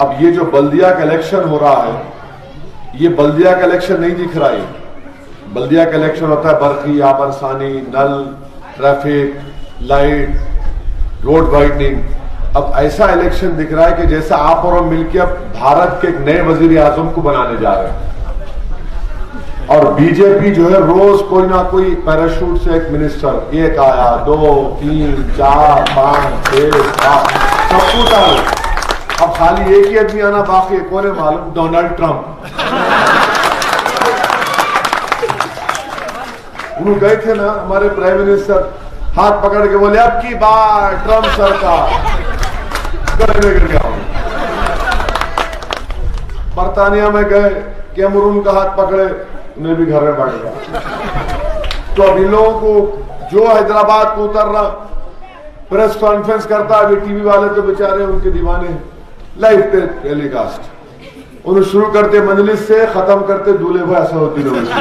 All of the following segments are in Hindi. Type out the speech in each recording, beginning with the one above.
अब ये जो बल्दिया का इलेक्शन हो रहा है, ये बल्दिया का इलेक्शन नहीं दिख रहा है। बल्दिया का इलेक्शन होता है बरकी, आबरसानी, नल, ट्रैफिक लाइट, रोड वाइडनिंग। अब ऐसा इलेक्शन दिख रहा है कि जैसा आप और हम मिलकर अब भारत के एक नए वजीर आजम को बनाने जा रहे हैं। और बीजेपी जो है रोज कोई ना कोई पैराशूट से एक मिनिस्टर, एक आया, 2, 3, 4, 5, 6, 7 सब कुछ आ रहा। अब खाली एक ही आदमी आना बाकी है, कौन है मालूम? Donald Trump. उन्होंने गए थे ना हमारे प्राइम मिनिस्टर, हाथ पकड़ के बोले अब की बार ट्रंप सरकार। बर्तानिया में गए, कैमरून का हाथ पकड़े, उन्हें भी घर में बैठ गया। तो अब इन लोगों को जो हैदराबाद को उतर रहा, प्रेस कॉन्फ्रेंस करता, अभी टीवी वाले तो बेचारे उनके दीवाने हैं, लाइव पे टेलीकास्ट। उन्हें शुरू करते मजलिस से, खत्म करते दूल्हे भाई असदुद्दीन ओवैसी।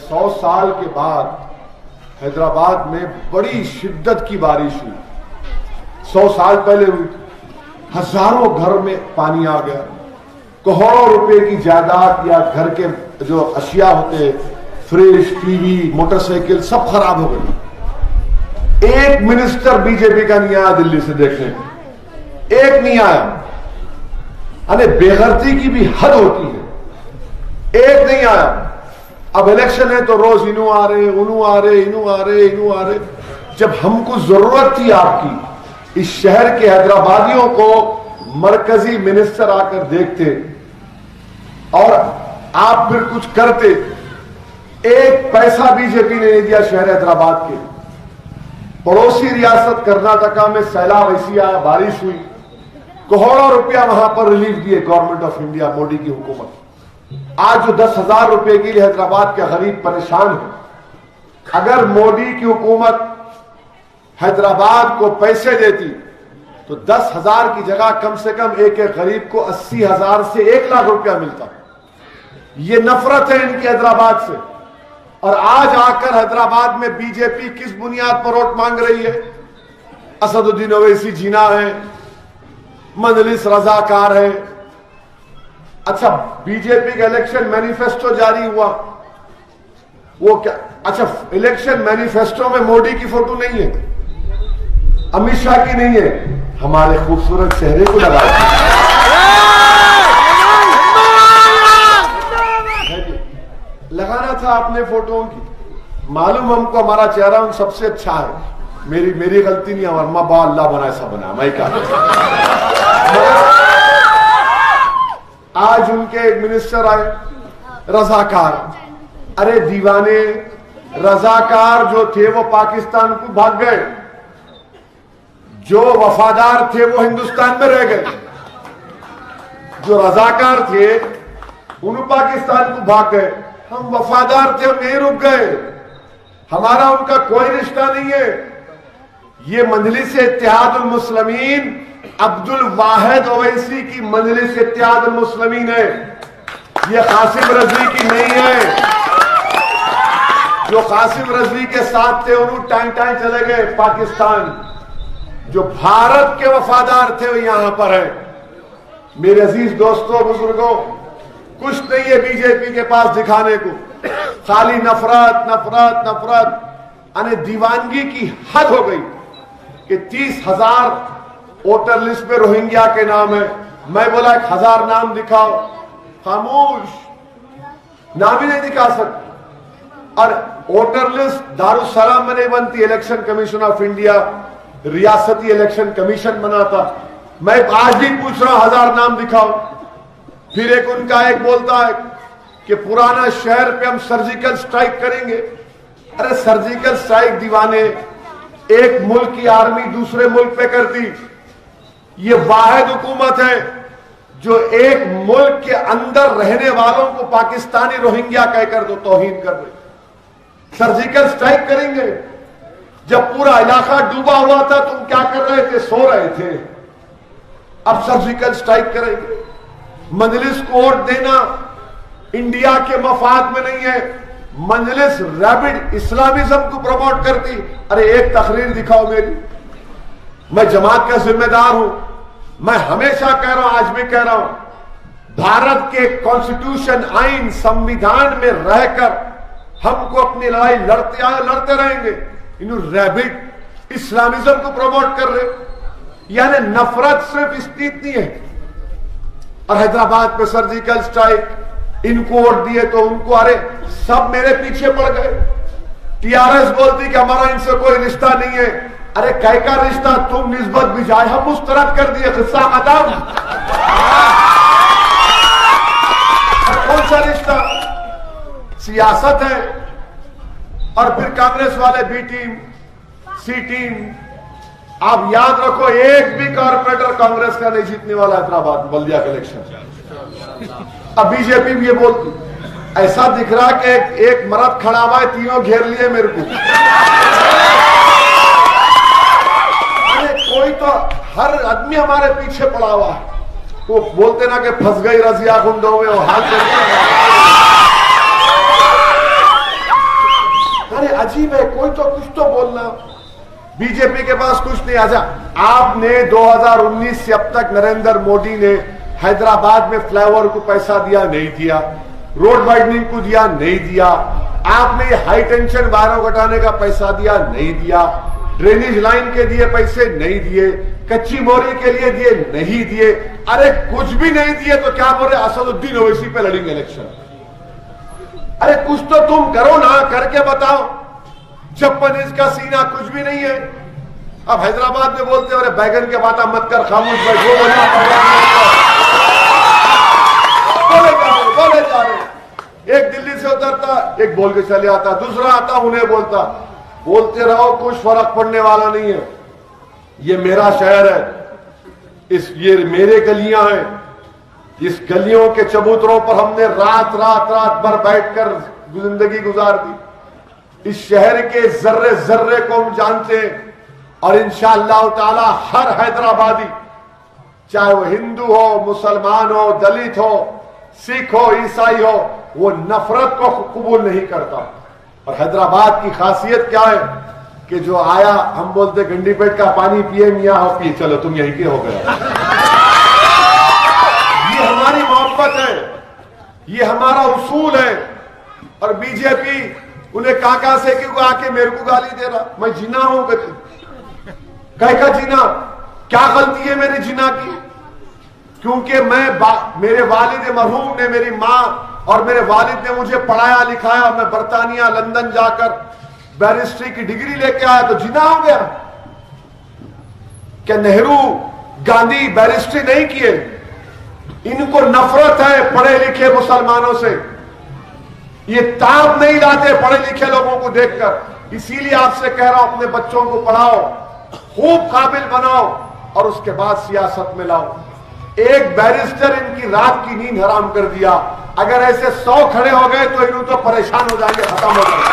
100 साल के बाद हैदराबाद में बड़ी शिद्दत की बारिश हुई। 100 साल पहले हुई, हजारों घर में पानी आ गया, करोड़ों रुपए की जायदाद या घर के जो अशिया होते, फ्रिज, टीवी, मोटरसाइकिल सब खराब हो गए। एक मिनिस्टर बीजेपी का नहीं आया दिल्ली से देखने, एक नहीं आया। अरे बेगैरती की भी हद होती है, एक नहीं आया। अब इलेक्शन है तो रोज इनू आ रहे, उनू आ रहे, इनू आ रहे, इनू आ रहे। जब हमको जरूरत थी आपकी, इस शहर के हैदराबादियों को मरकजी मिनिस्टर आकर देखते और आप फिर कुछ करते। एक पैसा बीजेपी ने नहीं दिया शहर हैदराबाद के। पड़ोसी रियासत कर्नाटका में सैलाब ऐसी आया, बारिश हुई, करोड़ों रुपया वहां पर रिलीफ दिए गवर्नमेंट ऑफ इंडिया, मोदी की हुकूमत। आज जो 10,000 रुपए के लिए हैदराबाद के गरीब परेशान है, अगर मोदी की हुकूमत हैदराबाद को पैसे देती तो 10,000 की जगह कम से कम एक एक गरीब को 80,000 से 1 लाख रुपया मिलता। ये नफरत है इनकी हैदराबाद से। और आज आकर हैदराबाद में बीजेपी किस बुनियाद पर वोट मांग रही है? असदुद्दीन ओवैसी जीना है, मजलिस रजाकार है। अच्छा, बीजेपी का इलेक्शन मैनिफेस्टो जारी हुआ, वो क्या? अच्छा, इलेक्शन मैनिफेस्टो में मोदी की फोटो नहीं है, अमित शाह की नहीं है, हमारे खूबसूरत चेहरे को लगा लगाना था अपने फोटो की। मालूम हमको हमारा चेहरा उन सबसे अच्छा है, मेरी गलती नहीं है, वर्मा बा अल्लाह बना ऐसा बना, मैं क्या। आज उनके एक मिनिस्टर आए रजाकार। अरे दीवाने, रजाकार जो थे वो पाकिस्तान को भाग गए, जो वफादार थे वो हिंदुस्तान में रह गए। जो रजाकार थे उन पाकिस्तान को भाग गए, हम वफादार थे, हम यहीं रुक गए, हमारा उनका कोई रिश्ता नहीं है। ये मजलिस इत्तेहादुल मुस्लिमीन अब्दुल वाहिद ओवैसी की मजलिस इत्तेहादुल मुस्लिमीन है, ये कासिम रजवी की नहीं है। जो कासिम रजवी के साथ थे उन्होंने टाइम टाइम चले गए पाकिस्तान। जो भारत के वफादार थे वो यहां पर है। मेरे अजीज दोस्तों, बुजुर्गों, कुछ नहीं है बीजेपी के पास दिखाने को, खाली नफरत नफरत नफरत। अने दीवानगी की हद हो गई कि 30,000 वोटर लिस्ट में रोहिंग्या के नाम है। मैं बोला 1,000 नाम दिखाओ, खामोश, नाम ही नहीं दिखा सकते। और वोटर लिस्ट दारुसलाम में नहीं बनती, इलेक्शन कमीशन ऑफ इंडिया रियासती इलेक्शन कमीशन बनाता। मैं आज भी पूछ रहा हूं 1,000 नाम दिखाओ। फिर एक उनका एक बोलता है कि पुराना शहर पे हम सर्जिकल स्ट्राइक करेंगे। अरे सर्जिकल स्ट्राइक दीवाने, एक मुल्क की आर्मी दूसरे मुल्क पे करती। ये वाहिद हुकूमत है जो एक मुल्क के अंदर रहने वालों को पाकिस्तानी रोहिंग्या कहकर दो तौहीन कर रहे। सर्जिकल स्ट्राइक करेंगे। जब पूरा इलाका डूबा हुआ था तुम क्या कर रहे थे? सो रहे थे। अब सर्जिकल स्ट्राइक करेंगे। मजलिस को वोट देना इंडिया के मफाद में नहीं है। मजलिस रैबिड इस्लामिज्म को प्रमोट करती। अरे एक तकरीर दिखाओ मेरी, मैं जमात का जिम्मेदार हूं। मैं हमेशा कह रहा हूं, आज भी कह रहा हूं, भारत के कॉन्स्टिट्यूशन, आइन, संविधान में रहकर हमको अपनी लड़ाई लड़ते आए, लड़ते रहेंगे। इन रैबिट इस्लामिज्म को प्रमोट कर रहे, यानी नफरत सिर्फ इतनी है। और हैदराबाद पे सर्जिकल स्ट्राइक, इनको वोट दिए तो उनको, अरे सब मेरे पीछे पड़ गए। टीआरएस बोलती कि हमारा इनसे कोई रिश्ता नहीं है। अरे कै का रिश्ता, तुम निस्बत भी जाए, हम मुस्तरद कर दिए, किस्सा खत्म। कौन सा रिश्ता? सियासत है। और फिर कांग्रेस वाले बी टीम, सी टीम। आप याद रखो, एक भी कॉर्पोरेटर कांग्रेस का नहीं जीतने वाला हैदराबाद बल्दिया का इलेक्शन। अब बीजेपी भी ये बोलती, ऐसा दिख रहा कि एक मर्द खड़ा हुआ है, तीनों घेर लिए मेरे को। अरे कोई तो, हर आदमी हमारे पीछे पड़ा हुआ है। वो बोलते ना कि फंस गई रजिया गुंडों में, वो हाल अरे अजीब है, कोई तो कुछ तो बोलना। बीजेपी के पास कुछ नहीं। आजा, आपने 2019 से अब तक नरेंद्र मोदी ने हैदराबाद में फ्लाईओवर को पैसा दिया, नहीं दिया। रोड वाइडनिंग को दिया, नहीं दिया। आपने हाई टेंशन वायरों घटाने का पैसा दिया, नहीं दिया। ड्रेनेज लाइन के दिए पैसे, नहीं दिए। कच्ची मोरी के लिए दिए, नहीं दिए। अरे कुछ भी नहीं दिए तो क्या बोल रहे, असदुद्दीन ओवैसी पे लड़ेंगे इलेक्शन। अरे कुछ तो तुम करो ना, करके बताओ। छप्पन इंच का सीना, कुछ भी नहीं है। अब हैदराबाद में बोलते, अरे बैगन के बात मत कर, खामोश बैठ। वो बोले जा रहे, एक दिल्ली से उतरता, एक बोल के चले आता, दूसरा आता, उन्हें बोलता। बोलते रहो, कुछ फर्क पड़ने वाला नहीं है। ये मेरा शहर है, ये मेरे गलियां हैं। इस गलियों के चबूतरों पर हमने रात भर बैठकर जिंदगी गुजार दी। इस शहर के जर्रे जर्रे को हम जानते हैं। और इंशाअल्लाह ताला हर हैदराबादी, चाहे वो हिंदू हो, मुसलमान हो, दलित हो, सिख हो, ईसाई हो, वो नफरत को कबूल नहीं करता। और हैदराबाद की खासियत क्या है कि जो आया, हम बोलते गंडीपेट का पानी पिए मियाँ हो, पिए, चलो तुम यहीं के हो गए। ये हमारी मोहब्बत है, ये हमारा उसूल है। और बीजेपी उन्हें काका से कि वो आके मेरे को गाली दे रहा, मैं जिना हूं। कह का जिना? क्या गलती है मेरी जिना की? क्योंकि मेरे वालिद मरहूम ने, मेरी माँ और मेरे वालिद ने मुझे पढ़ाया लिखाया, और मैं बर्तानिया लंदन जाकर बैरिस्ट्री की डिग्री लेके आया, तो जिना हो गया? क्या नेहरू गांधी बैरिस्ट्री नहीं किए? इनको नफरत है पढ़े लिखे मुसलमानों से। ये ताब नहीं लाते पढ़े लिखे लोगों को देखकर। इसीलिए आपसे कह रहा हूं, अपने बच्चों को पढ़ाओ, खूब काबिल बनाओ, और उसके बाद सियासत में लाओ। एक बैरिस्टर इनकी रात की नींद हराम कर दिया। अगर ऐसे 100 खड़े हो गए तो इन तो परेशान हो जाएंगे, खत्म हो जाएंगे।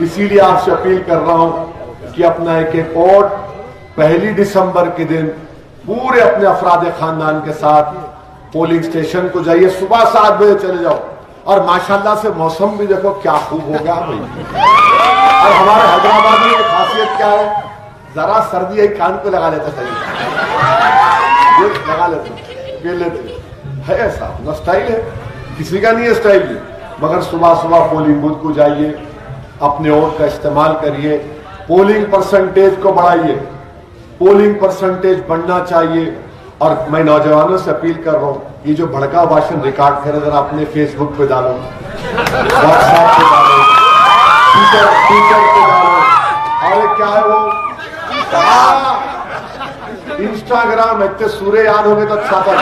इसीलिए आपसे अपील कर रहा हूं कि अपना एक वोट 1 दिसंबर के दिन पूरे अपने अफराद खानदान के साथ पोलिंग स्टेशन को जाइए। सुबह 7 बजे चले जाओ। और माशाल्लाह से मौसम भी देखो क्या खूब हो गया भाई। और हमारे हैदराबाद में खासियत क्या है, जरा सर्दी एक कान पे लगा लेते, सही लगा लेते, पी लेते है। ऐसा ना स्टाइल है, किसी का नहीं है स्टाइल है। मगर सुबह सुबह पोलिंग बूथ को जाइए, अपने वोट का इस्तेमाल करिए, पोलिंग परसेंटेज को बढ़ाइए। पोलिंग परसेंटेज बढ़ना चाहिए। और मैं नौजवानों से अपील कर रहा हूं, ये जो भड़का भाषण रिकॉर्ड करे, जरा अपने फेसबुक पे डालो, व्हाट्सएप पे डालो, ट्विटर पे डालो। और क्या है वो इंस्टाग्राम, इतने सूर्य याद हो गए तो अच्छा था।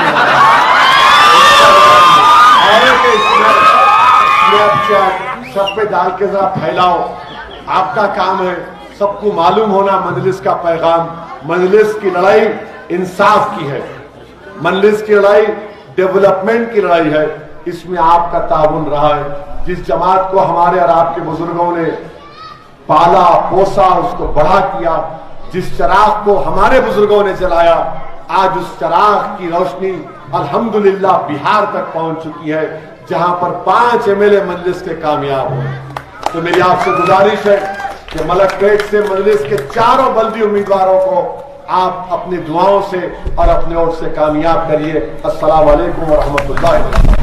स्नैपचैट सब पे डाल के जरा फैलाओ। आपका काम है, सबको मालूम होना मजलिस का पैगाम। मजलिस की लड़ाई इंसाफ की है, मजलिस की लड़ाई डेवलपमेंट की लड़ाई है। इसमें आपका ताउन रहा है। जिस जमात को हमारे और आपके बुजुर्गों ने पाला पोसा, उसको बड़ा किया, जिस चिराग को हमारे बुजुर्गों ने जलाया, आज उस चिराग की रोशनी अल्हम्दुलिल्लाह बिहार तक पहुंच चुकी है। जहां पर 5 MLA मजलिस के कामयाब हुए। तो मेरी आपसे गुजारिश है कि मलकपेट से मजलिस के चारों बल्दी उम्मीदवारों को आप अपनी दुआओं से और अपने वोट से कामयाब करिए। अस्सलाम वालेकुम व रहमतुल्लाह।